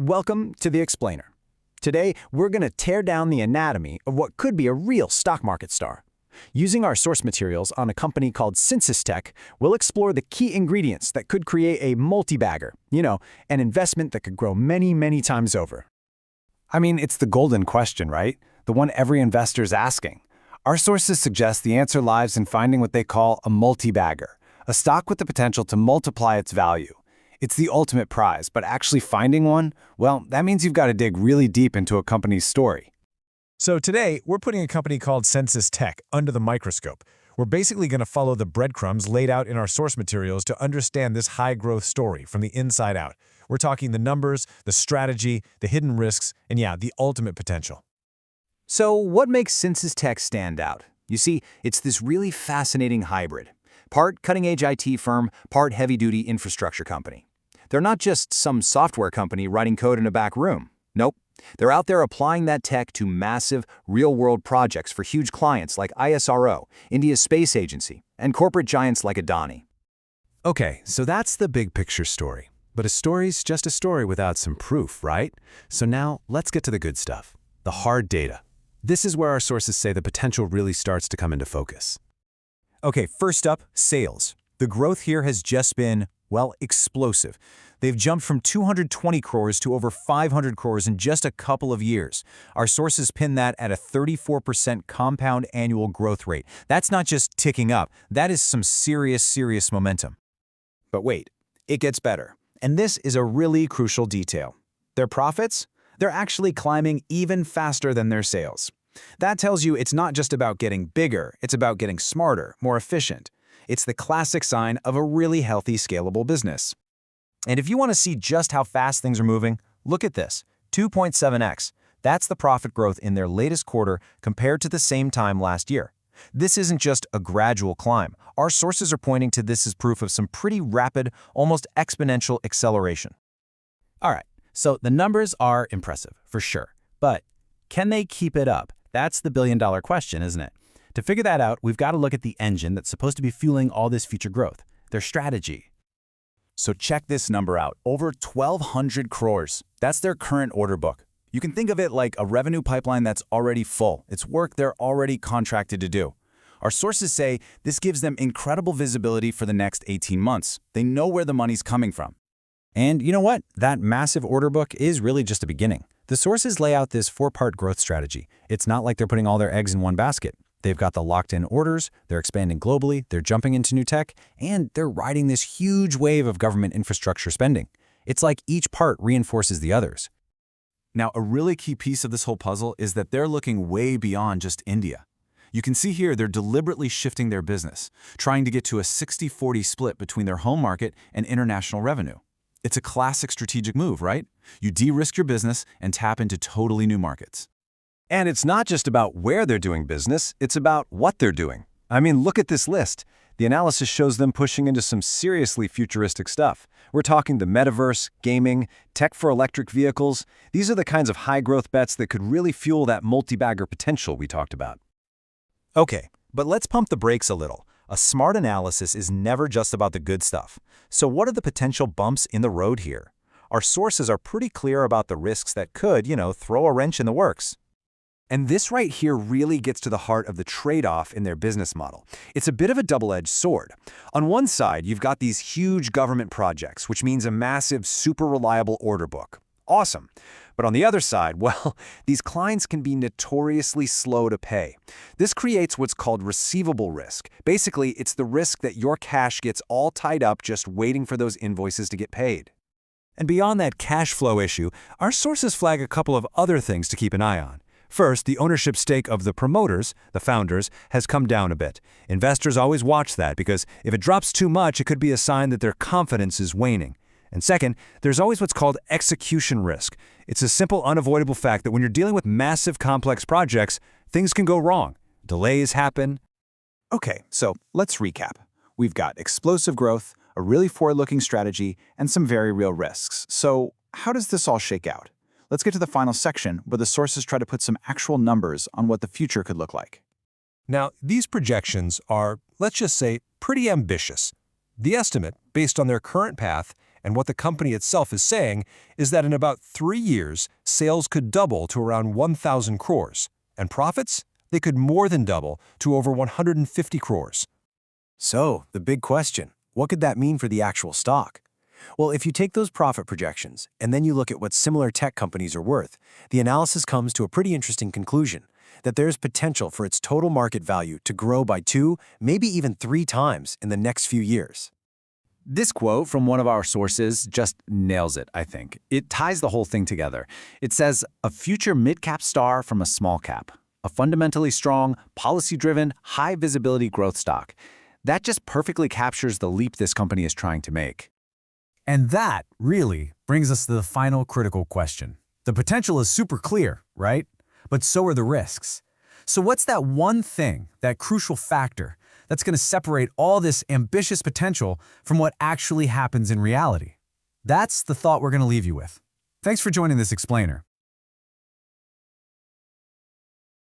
Welcome to The Explainer. Today, we're going to tear down the anatomy of what could be a real stock market star. Using our source materials on a company called Ceinsys Tech, we'll explore the key ingredients that could create a multi-bagger, an investment that could grow many, many times over. I mean, it's the golden question, right? The one every investor's asking. Our sources suggest the answer lies in finding what they call a multi-bagger, a stock with the potential to multiply its value. It's the ultimate prize, but actually finding one, well, that means you've got to dig really deep into a company's story. So today, we're putting a company called Ceinsys Tech under the microscope. We're basically going to follow the breadcrumbs laid out in our source materials to understand this high-growth story from the inside out. We're talking the numbers, the strategy, the hidden risks, and the ultimate potential. So what makes Ceinsys Tech stand out? You see, it's this really fascinating hybrid. Part cutting-edge IT firm, part heavy-duty infrastructure company. They're not just some software company writing code in a back room. Nope. They're out there applying that tech to massive, real-world projects for huge clients like ISRO, India's space agency, and corporate giants like Adani. Okay, so that's the big picture story. But a story's just a story without some proof, right? So now, let's get to the good stuff. The hard data. This is where our sources say the potential really starts to come into focus. Okay, first up, sales. The growth here has just been, explosive. They've jumped from 220 crores to over 500 crores in just a couple of years. Our sources pin that at a 34% compound annual growth rate. That's not just ticking up. That is some serious momentum. But wait, it gets better. And this is a really crucial detail. Their profits? They're actually climbing even faster than their sales. That tells you it's not just about getting bigger, it's about getting smarter, more efficient. It's the classic sign of a really healthy, scalable business. And if you want to see just how fast things are moving, look at this, 2.7x. That's the profit growth in their latest quarter compared to the same time last year. This isn't just a gradual climb. Our sources are pointing to this as proof of some pretty rapid, almost exponential acceleration. All right, so the numbers are impressive, for sure. But can they keep it up? That's the billion-dollar question, isn't it? To figure that out, we've got to look at the engine that's supposed to be fueling all this future growth, their strategy. So check this number out, over 1,200 crores. That's their current order book. You can think of it like a revenue pipeline that's already full. It's work they're already contracted to do. Our sources say this gives them incredible visibility for the next 18 months. They know where the money's coming from. And you know what? That massive order book is really just a beginning. The sources lay out this four-part growth strategy. It's not like they're putting all their eggs in one basket. They've got the locked-in orders, they're expanding globally, they're jumping into new tech, and they're riding this huge wave of government infrastructure spending. It's like each part reinforces the others. Now, a really key piece of this whole puzzle is that they're looking way beyond just India. You can see here they're deliberately shifting their business, trying to get to a 60-40 split between their home market and international revenue. It's a classic strategic move, right? You de-risk your business and tap into totally new markets. And it's not just about where they're doing business, it's about what they're doing. I mean, look at this list. The analysis shows them pushing into some seriously futuristic stuff. We're talking the metaverse, gaming, tech for electric vehicles. These are the kinds of high-growth bets that could really fuel that multi-bagger potential we talked about. Okay, but let's pump the brakes a little. A smart analysis is never just about the good stuff. So what are the potential bumps in the road here? Our sources are pretty clear about the risks that could, throw a wrench in the works. And this right here really gets to the heart of the trade-off in their business model. It's a bit of a double-edged sword. On one side, you've got these huge government projects, which means a massive, super reliable order book. Awesome. But on the other side, these clients can be notoriously slow to pay. This creates what's called receivable risk. Basically, it's the risk that your cash gets all tied up just waiting for those invoices to get paid. And beyond that cash flow issue, our sources flag a couple of other things to keep an eye on. First, the ownership stake of the promoters, the founders, has come down a bit. Investors always watch that because if it drops too much, it could be a sign that their confidence is waning. And second, there's always what's called execution risk. It's a simple, unavoidable fact that when you're dealing with massive, complex projects, things can go wrong. Delays happen. Okay, so let's recap. We've got explosive growth, a really forward-looking strategy, and some very real risks. So how does this all shake out? Let's get to the final section where the sources try to put some actual numbers on what the future could look like. Now, these projections are, let's just say, pretty ambitious. The estimate, based on their current path And what the company itself is saying is that in about 3 years, sales could double to around 1,000 crores. And profits? They could more than double to over 150 crores. So, the big question, what could that mean for the actual stock? Well, if you take those profit projections and then you look at what similar tech companies are worth, the analysis comes to a pretty interesting conclusion, that there's potential for its total market value to grow by 2, maybe even 3 times in the next few years. This quote from one of our sources just nails it, I think. It ties the whole thing together. It says, a future mid-cap star from a small cap, a fundamentally strong, policy-driven, high-visibility growth stock. That just perfectly captures the leap this company is trying to make. And that, really, brings us to the final critical question. The potential is super clear, right? But so are the risks. So what's that one thing, that crucial factor, that's going to separate all this ambitious potential from what actually happens in reality? That's the thought we're going to leave you with. Thanks for joining this explainer.